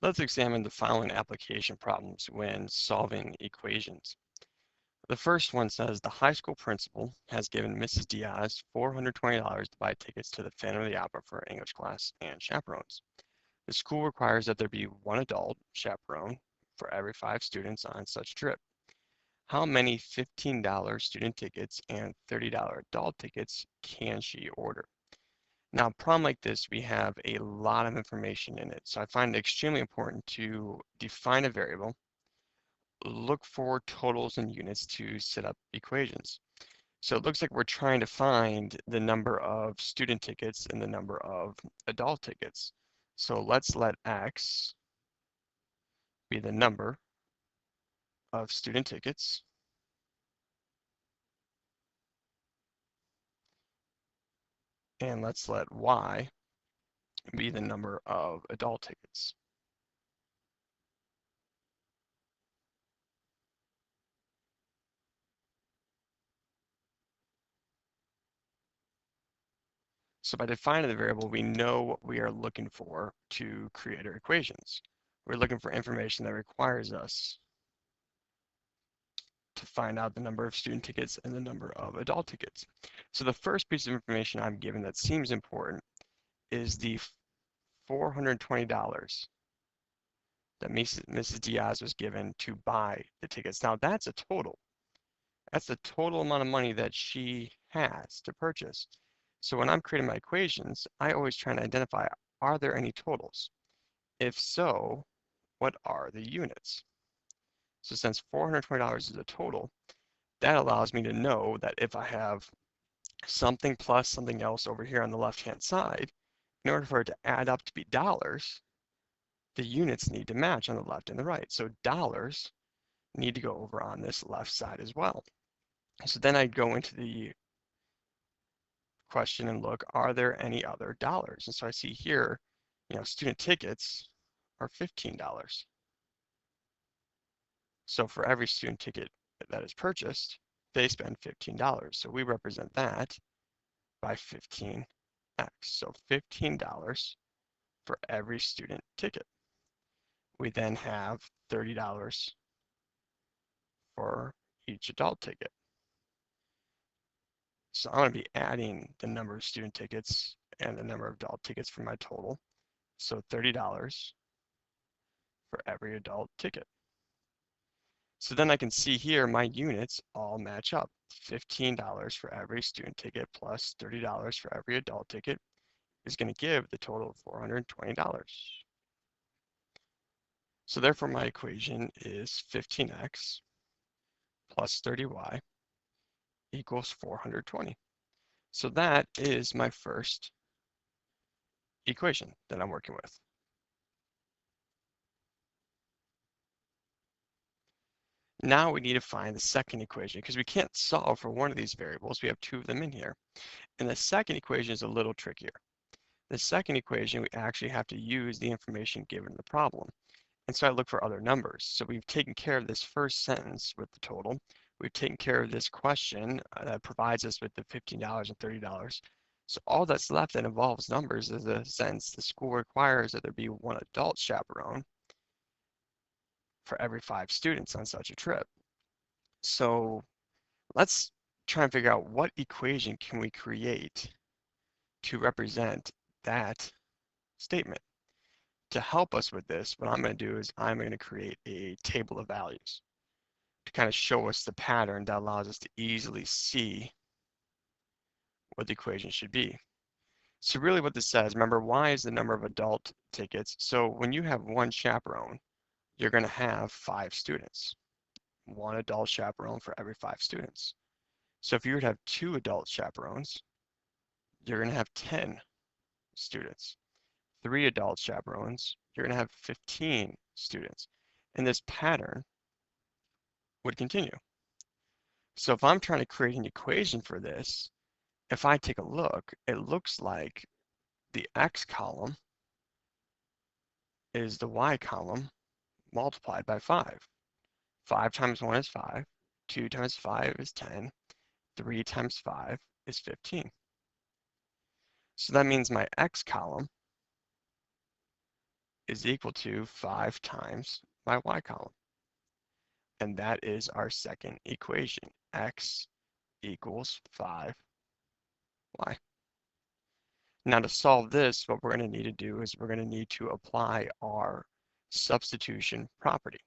Let's examine the following application problems when solving equations. The first one says the high school principal has given Mrs. Diaz $420 to buy tickets to the Phantom of the Opera for English class and chaperones. The school requires that there be one adult chaperone for every 5 students on such trip. How many $15 student tickets and $30 adult tickets can she order? Now, a problem like this, we have a lot of information in it. So I find it extremely important to define a variable, look for totals and units to set up equations. So it looks like we're trying to find the number of student tickets and the number of adult tickets. So let's let X be the number of student tickets. And let's let Y be the number of adult tickets. So by defining the variable, we know what we are looking for to create our equations. We're looking for information that requires us to find out the number of student tickets and the number of adult tickets. So the first piece of information I'm given that seems important is the $420 that Mrs. Diaz was given to buy the tickets. Now that's a total. That's the total amount of money that she has to purchase. So when I'm creating my equations, I always try to identify, are there any totals? If so, what are the units? So since $420 is a total, that allows me to know that if I have something plus something else over here on the left-hand side, in order for it to add up to be dollars, the units need to match on the left and the right. So dollars need to go over on this left side as well. So then I go into the question and look, are there any other dollars? And so I see here, student tickets are $15. So for every student ticket that is purchased, they spend $15. So we represent that by 15x. So $15 for every student ticket. We then have $30 for each adult ticket. So I'm going to be adding the number of student tickets and the number of adult tickets for my total. So $30 for every adult ticket. So then I can see here my units all match up. $15 for every student ticket plus $30 for every adult ticket is going to give the total of $420. So therefore my equation is 15x plus 30y equals 420. So that is my first equation that I'm working with. Now we need to find the second equation because we can't solve for one of these variables. We have 2 of them in here. And the second equation is a little trickier. The second equation, we actually have to use the information given in the problem. And so I look for other numbers. So we've taken care of this first sentence with the total. We've taken care of this question that provides us with the $15 and $30. So all that's left that involves numbers is the sentence the school requires that there be one adult chaperone for every 5 students on such a trip. So let's try and figure out what equation can we create to represent that statement. To help us with this, what I'm going to do is I'm going to create a table of values to kind of show us the pattern that allows us to easily see what the equation should be. So really what this says, remember, Y is the number of adult tickets. So when you have one chaperone, you're going to have 5 students. One adult chaperone for every 5 students. So if you were to have 2 adult chaperones, you're going to have 10 students. 3 adult chaperones, you're going to have 15 students. And this pattern would continue. So if I'm trying to create an equation for this, if I take a look, it looks like the X column is the Y column multiplied by 5. 5 times 1 is 5, 2 times 5 is 10, 3 times 5 is 15. So that means my X column is equal to 5 times my y column. And that is our second equation, x equals 5y. Now to solve this, what we're going to need to do is we're going to need to apply our substitution property.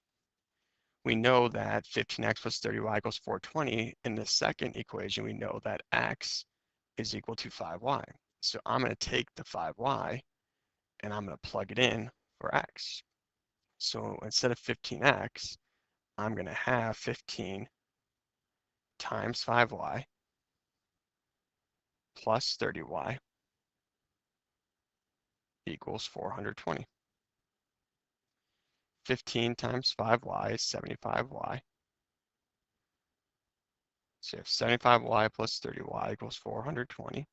We know that 15x plus 30y equals 420. In the second equation, we know that x is equal to 5y. So I'm going to take the 5y and I'm going to plug it in for x. So instead of 15x, I'm going to have 15 times 5y plus 30y equals 420. 15 times 5y is 75y. So you have 75y plus 30y equals 420.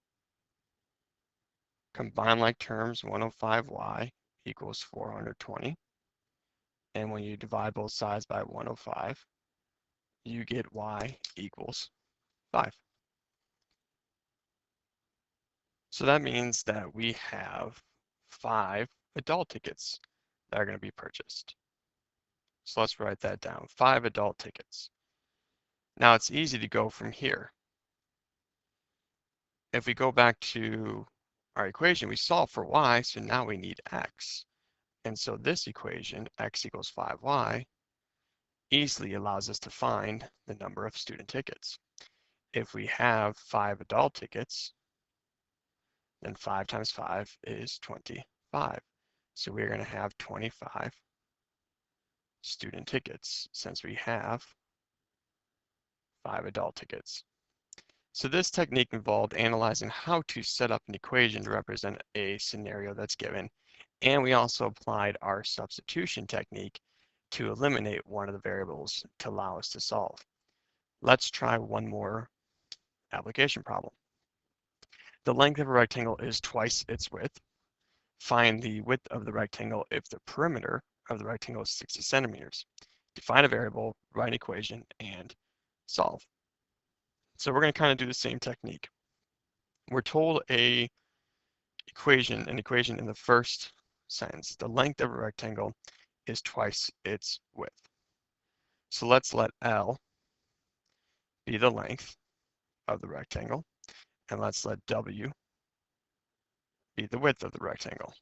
Combine like terms, 105y equals 420. And when you divide both sides by 105, you get y equals 5. So that means that we have 5 adult tickets that are going to be purchased. So let's write that down, 5 adult tickets. Now it's easy to go from here. If we go back to our equation, we solve for y, so now we need x. And so this equation, x equals 5y, easily allows us to find the number of student tickets. If we have 5 adult tickets, then 5 times 5 is 25. So we're going to have 25 student tickets since we have 5 adult tickets. So this technique involved analyzing how to set up an equation to represent a scenario that's given, and we also applied our substitution technique to eliminate one of the variables to allow us to solve. Let's try one more application problem. The length of a rectangle is twice its width. Find the width of the rectangle if the perimeter of the rectangle is 60 centimeters. Define a variable, write an equation, and solve. So we're going to kind of do the same technique. We're told an equation in the first sentence. The length of a rectangle is twice its width. So let's let L be the length of the rectangle, and let's let W be the width of the rectangle.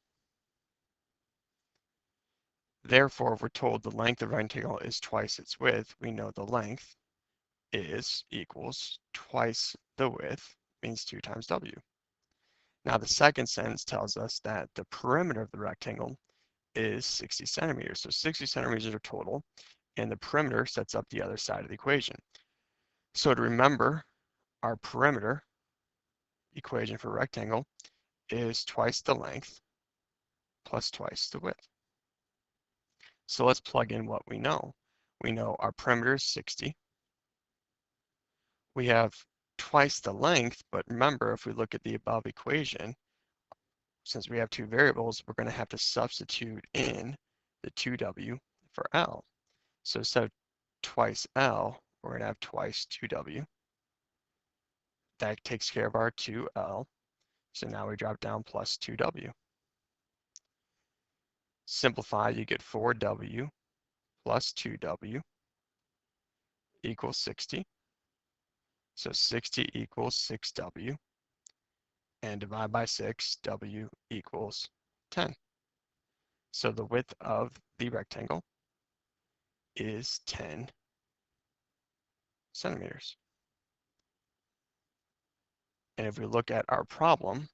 Therefore, if we're told the length of the rectangle is twice its width, we know the length is equals twice the width, means 2 times W. Now the second sentence tells us that the perimeter of the rectangle is 60 centimeters. So 60 centimeters are total, and the perimeter sets up the other side of the equation. So to remember, our perimeter equation for rectangle is twice the length plus twice the width. So let's plug in what we know. We know our perimeter is 60. We have twice the length, but remember, if we look at the above equation, since we have two variables, we're going to have to substitute in the 2W for L. So instead of twice L, we're going to have twice 2W. That takes care of our 2L. So now we drop down plus 2W. Simplify, you get 4W plus 2W equals 60. So 60 equals 6W. And divide by 6, W equals 10. So the width of the rectangle is 10 centimeters. And if we look at our problem,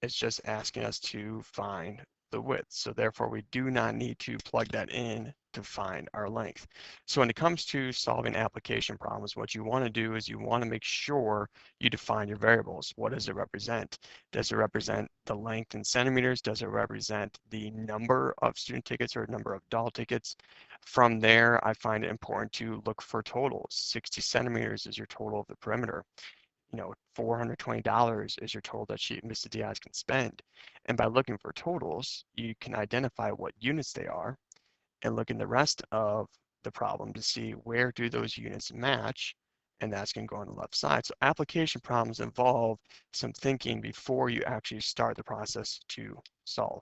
it's just asking us to find the width. So therefore, we do not need to plug that in to find our length. So when it comes to solving application problems, what you want to do is you want to make sure you define your variables. What does it represent? Does it represent the length in centimeters? Does it represent the number of student tickets or number of adult tickets? From there, I find it important to look for totals. 60 centimeters is your total of the perimeter. $420 is your total that Mr. Diaz can spend. And by looking for totals, you can identify what units they are and look in the rest of the problem to see where do those units match, and that's going to go on the left side. So application problems involve some thinking before you actually start the process to solve.